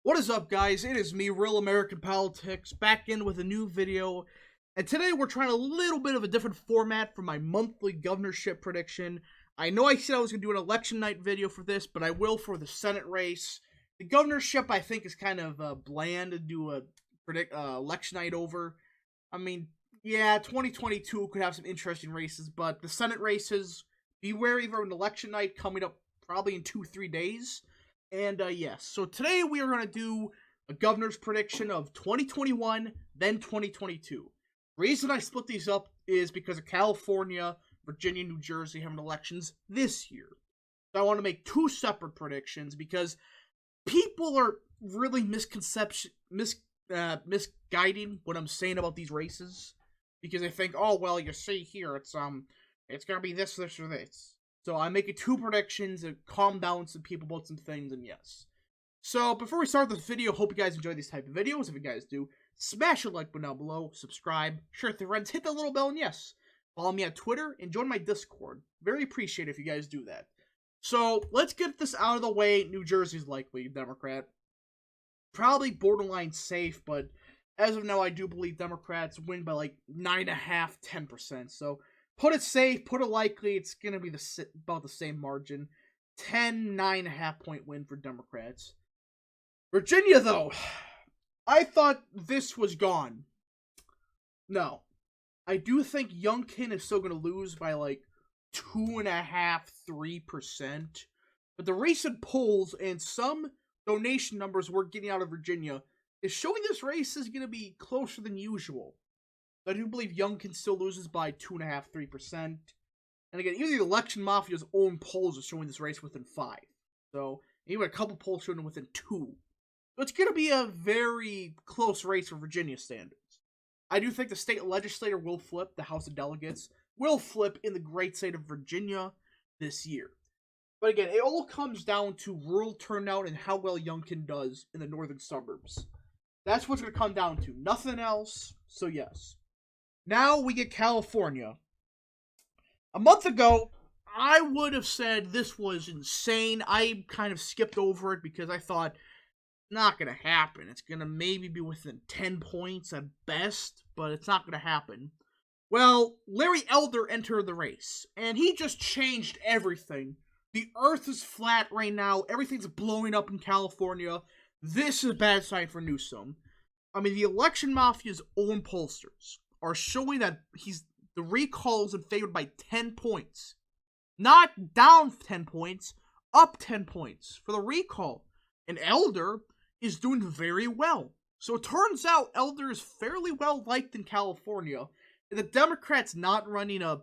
What is up, guys? It is me, Real American Politics, back in with a new video. And today we're trying a little bit of a different format for my monthly governorship prediction. I know I said I was going to do an election night video for this, but I will for the Senate race. The governorship, I think, is kind of bland to do a election night over. I mean, yeah, 2022 could have some interesting races, but the Senate races, be wary of an election night coming up probably in 2-3 days. And yes, so today we are going to do a governor's prediction of 2021, then 2022. The reason I split these up is because of California, Virginia, New Jersey having elections this year. So I want to make two separate predictions because people are really misguiding what I'm saying about these races. Because they think, oh, well, you see here, it's going to be this, this, or this. So I'm making two predictions and calm down some people about some things, and yes. So before we start this video, hope you guys enjoy these type of videos. If you guys do, smash a like button down below, subscribe, share with your friends, hit the little bell, and yes, follow me on Twitter and join my Discord. Very appreciate if you guys do that. So let's get this out of the way. New Jersey's likely Democrat. Probably borderline safe, but as of now, I do believe Democrats win by like 9.5%, 10%. So put it safe, put it likely, it's going to be about the same margin. 9.5 point win for Democrats. Virginia, though, I thought this was gone. No. I do think Youngkin is still going to lose by like 2.5%, 3%. But the recent polls and some donation numbers we're getting out of Virginia is showing this race is going to be closer than usual. I do believe Youngkin still loses by 2.5%, 3%. And again, even the election mafia's own polls are showing this race within 5. So, even a couple polls showing it within 2. So it's going to be a very close race for Virginia standards. I do think the state legislature will flip, the House of Delegates will flip in the great state of Virginia this year. But again, it all comes down to rural turnout and how well Youngkin does in the northern suburbs. That's what's going to come down to. Nothing else. So yes. Now we get California. A month ago, I would have said this was insane. I kind of skipped over it because I thought, not going to happen. It's going to maybe be within 10 points at best, but it's not going to happen. Well, Larry Elder entered the race, and he just changed everything. The earth is flat right now. Everything's blowing up in California. This is a bad sign for Newsom. I mean, the election mafia's own pollsters are showing that the recall is in favor by 10 points. Not down 10 points, up 10 points for the recall. And Elder is doing very well. So it turns out Elder is fairly well liked in California. And the Democrats not running a,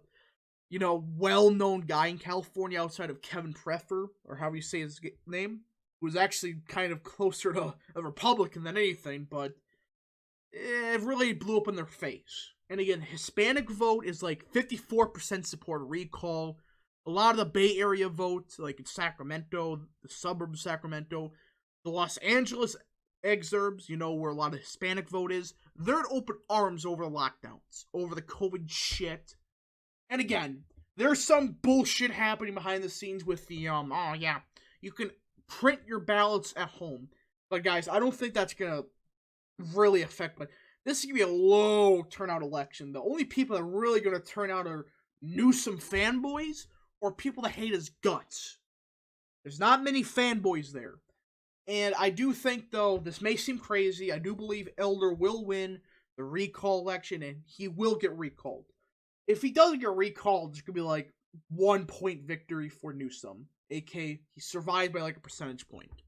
well-known guy in California outside of Kevin Preffer, or however you say his name, who's actually kind of closer to a Republican than anything, but it really blew up in their face. And again, Hispanic vote is like 54% support recall. A lot of the Bay Area vote, like in Sacramento, the suburb of Sacramento, the Los Angeles exurbs, where a lot of Hispanic vote is, they're in open arms over the lockdowns, over the COVID shit. And again, there's some bullshit happening behind the scenes with the, oh yeah, you can print your ballots at home. But guys, I don't think that's gonna really affect, but this is going to be a low turnout election. The only people that are really going to turn out are Newsom fanboys or people that hate his guts. There's not many fanboys there. And I do think, though, this may seem crazy, I do believe Elder will win the recall election and he will get recalled. If he doesn't get recalled, it's going to be like 1 point victory for Newsom. A.k.a. he survived by like a percentage point.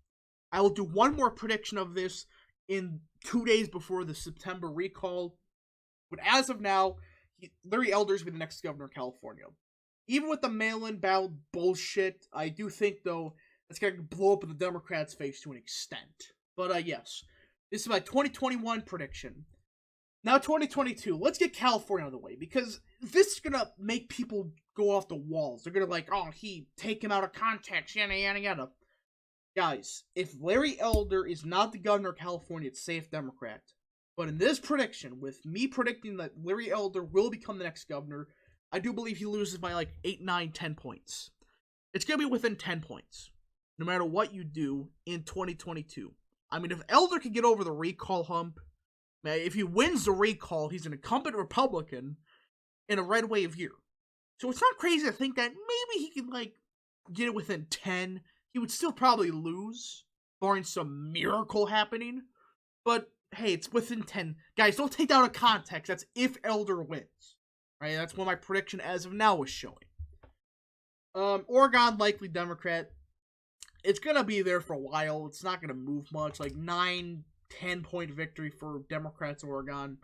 I will do one more prediction of this in 2 days before the September recall. But as of now, Larry Elder's be the next governor of California. Even with the mail-in ballot bullshit, I do think, though, it's going to blow up in the Democrats' face to an extent. But, yes. This is my 2021 prediction. Now, 2022. Let's get California out of the way, because this is going to make people go off the walls. They're going to like, oh, take him out of context, yada, yada, yada. Guys, if Larry Elder is not the governor of California, it's safe Democrat. But in this prediction, with me predicting that Larry Elder will become the next governor, I do believe he loses by like 8, 9, 10 points. It's going to be within 10 points. No matter what you do in 2022. I mean, if Elder can get over the recall hump, if he wins the recall, he's an incumbent Republican in a red wave year. So it's not crazy to think that maybe he can, like, get it within 10. He would still probably lose, barring some miracle happening. But, hey, it's within 10. Guys, don't take that out of context. That's if Elder wins. Right? That's what my prediction as of now is showing. Oregon, likely Democrat. It's going to be there for a while. It's not going to move much. Like, 9, 10-point victory for Democrats, Oregon.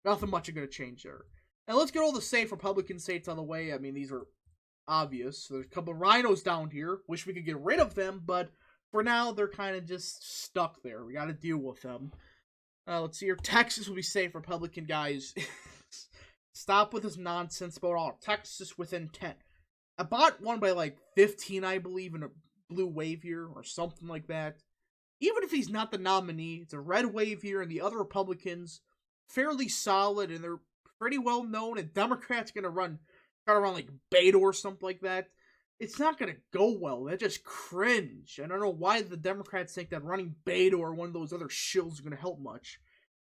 Nothing much is going to change there. And let's get all the safe Republican states out of the way. I mean, these are obvious. There's a couple of rhinos down here. Wish we could get rid of them, but for now, they're kind of just stuck there. We got to deal with them. Let's see here. Texas will be safe, Republican guys. Stop with this nonsense about all. Texas within 10. I bought one by like 15, I believe, in a blue wave year or something like that. Even if he's not the nominee, it's a red wave year, and the other Republicans fairly solid, and they're pretty well known. And Democrats gonna run like Beto or something like that. It's not gonna go well. They're just cringe. I don't know why the Democrats think that running Beto or one of those other shills is gonna help much.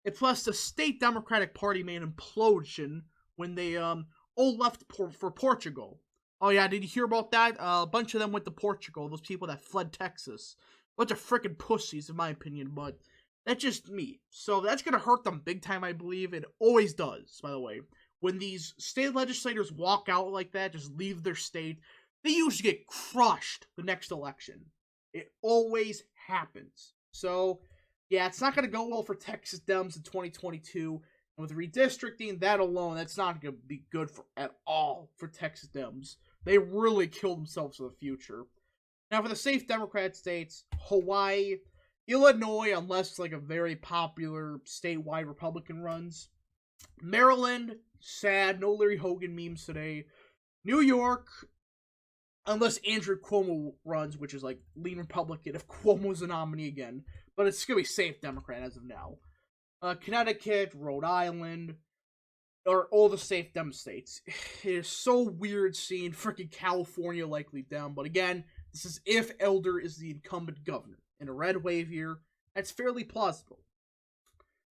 And plus, the state Democratic Party made an implosion when they all left for Portugal. Oh yeah, did you hear about that? A bunch of them went to Portugal. Those people that fled Texas. Bunch of freaking pussies, in my opinion. But that's just me. So that's gonna hurt them big time, I believe. It always does, by the way. When these state legislators walk out like that, just leave their state, they usually get crushed the next election. It always happens. So, yeah, it's not going to go well for Texas Dems in 2022. And with redistricting, that alone, that's not going to be good at all for Texas Dems. They really killed themselves for the future. Now, for the safe Democrat states, Hawaii, Illinois, unless like a very popular statewide Republican runs. Maryland, sad, no Larry Hogan memes today. New York, unless Andrew Cuomo runs, which is like lean Republican if Cuomo's the nominee again. But it's going to be safe Democrat as of now. Connecticut, Rhode Island, are all the safe Dem states. It is so weird seeing freaking California likely Dem. But again, this is if Elder is the incumbent governor. In a red wave year, that's fairly plausible.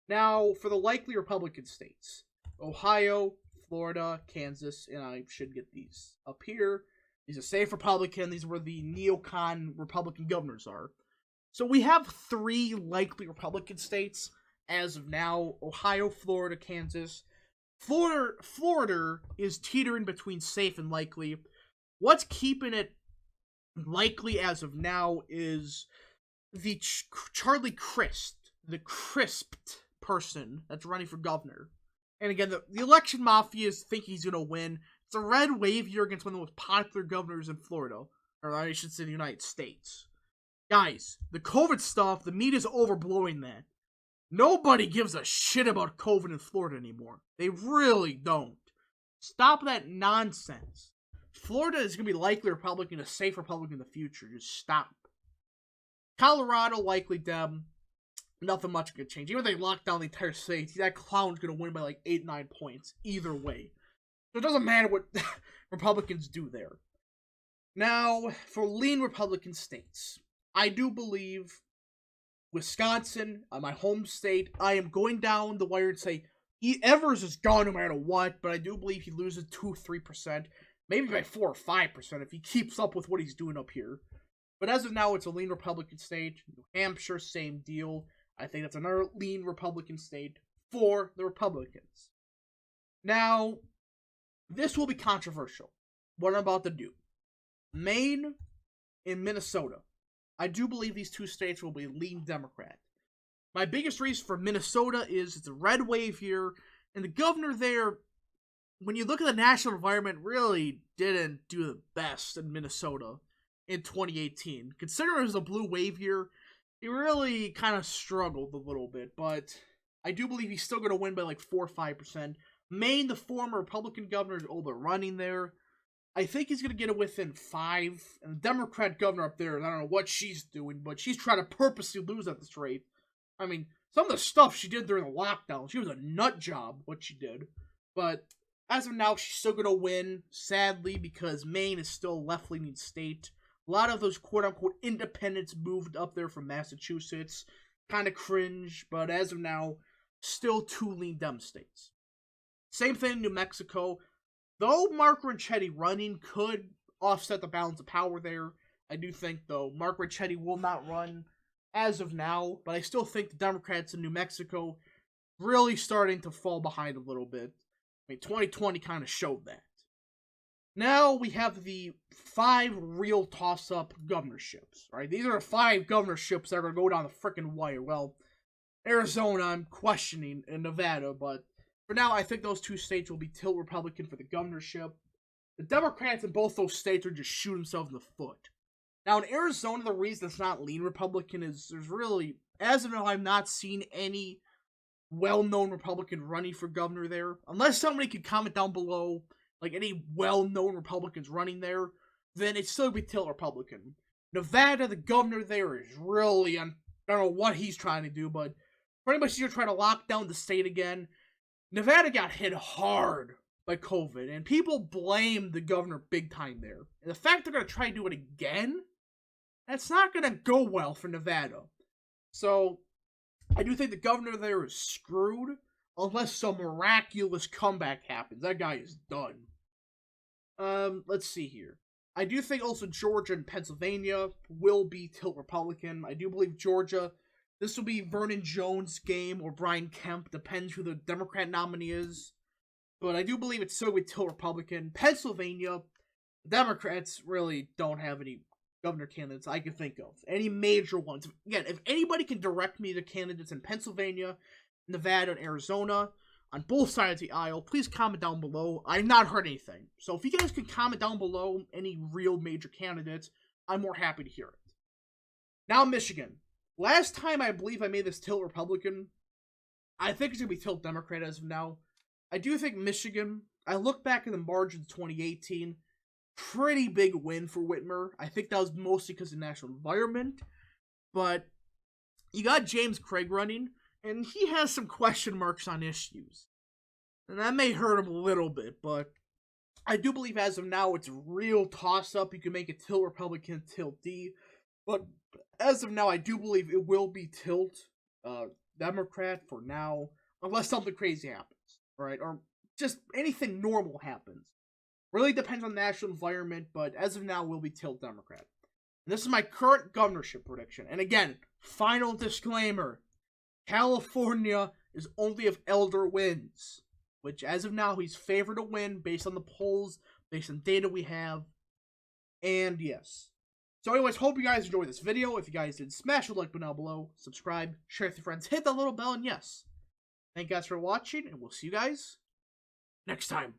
Now, for the likely Republican states, Ohio, Florida, Kansas, and I should get these up here. These are safe Republican. These are where the neocon Republican governors are. So we have 3 likely Republican states as of now. Ohio, Florida, Kansas. Florida is teetering between safe and likely. What's keeping it likely as of now is the Charlie Crist, the crisped person that's running for governor. And again, the election mafias think he's going to win. It's a red wave year against one of the most popular governors in Florida. Or I should say the United States. Guys, the COVID stuff, the media's overblowing that. Nobody gives a shit about COVID in Florida anymore. They really don't. Stop that nonsense. Florida is going to be likely Republican, a safe Republican in the future. Just stop. Colorado, likely Dem. Nothing much could change. Even if they lock down the entire state, that clown's going to win by like 8-9 points. Either way. So it doesn't matter what Republicans do there. Now, for lean Republican states, I do believe Wisconsin, my home state, I am going down the wire and say Evers is gone no matter what, but I do believe he loses 2-3%, maybe by 4 or 5% if he keeps up with what he's doing up here. But as of now, it's a lean Republican state. New Hampshire, same deal. I think that's another lean Republican state for the Republicans. Now, this will be controversial, what I'm about to do. Maine and Minnesota. I do believe these 2 states will be lean Democrat. My biggest reason for Minnesota is it's a red wave here, and the governor there, when you look at the national environment, really didn't do the best in Minnesota in 2018. Considering it was a blue wave year, he really kind of struggled a little bit, but I do believe he's still going to win by like 4 or 5%. Maine, the former Republican governor, is all but running there. I think he's going to get it within 5. And the Democrat governor up there, I don't know what she's doing, but she's trying to purposely lose at this rate. I mean, some of the stuff she did during the lockdown, she was a nut job, what she did. But as of now, she's still going to win, sadly, because Maine is still a left-leaning state. A lot of those quote-unquote independents moved up there from Massachusetts. kind of cringe, but as of now, still 2 lean Dem states. Same thing in New Mexico. Though Mark Ricchetti running could offset the balance of power there, I do think, though, Mark Ricchetti will not run as of now, but I still think the Democrats in New Mexico really starting to fall behind a little bit. I mean, 2020 kind of showed that. Now we have the 5 real toss-up governorships, right? These are the 5 governorships that are going to go down the frickin' wire. Well, Arizona, I'm questioning, and Nevada, but for now, I think those 2 states will be tilt Republican for the governorship. The Democrats in both those states are just shooting themselves in the foot. Now, in Arizona, the reason it's not lean Republican is there's really, as of now, I've not seen any well-known Republican running for governor there. Unless somebody could comment down below, like any well-known Republicans running there, then it's still be tilt Republican. Nevada, the governor there is really, I don't know what he's trying to do, but pretty much he's trying to lock down the state again. Nevada got hit hard by COVID, and people blame the governor big time there. And the fact they're going to try to do it again, that's not going to go well for Nevada. So, I do think the governor there is screwed, unless some miraculous comeback happens. That guy is done. Let's see here. I do think also Georgia and Pennsylvania will be tilt Republican. I do believe Georgia, this will be Vernon Jones' game or Brian Kemp, depends who the Democrat nominee is. But I do believe it's still be tilt Republican. Pennsylvania, Democrats really don't have any governor candidates I can think of. Any major ones. Again, if anybody can direct me to candidates in Pennsylvania, Nevada, and Arizona, on both sides of the aisle, please comment down below. I've not heard anything. So if you guys can comment down below any real major candidates, I'm more happy to hear it. Now Michigan. Last time I believe I made this tilt Republican. I think it's going to be tilt Democrat as of now. I do think Michigan, I look back at the margins of 2018, pretty big win for Whitmer. I think that was mostly because of the national environment. But you got James Craig running, and he has some question marks on issues. And that may hurt him a little bit, but I do believe as of now it's a real toss-up. You can make it tilt Republican, tilt D. But as of now, I do believe it will be tilt Democrat for now, unless something crazy happens, right? Or just anything normal happens. Really depends on the national environment, but as of now, will be tilt Democrat. And this is my current governorship prediction. And again, final disclaimer. California is only if Elder wins, which as of now, he's favored to win based on the polls, based on data we have, and yes. So anyways, hope you guys enjoyed this video. If you guys did, smash the like button down below, subscribe, share with your friends, hit that little bell, and yes. Thank you guys for watching, and we'll see you guys next time.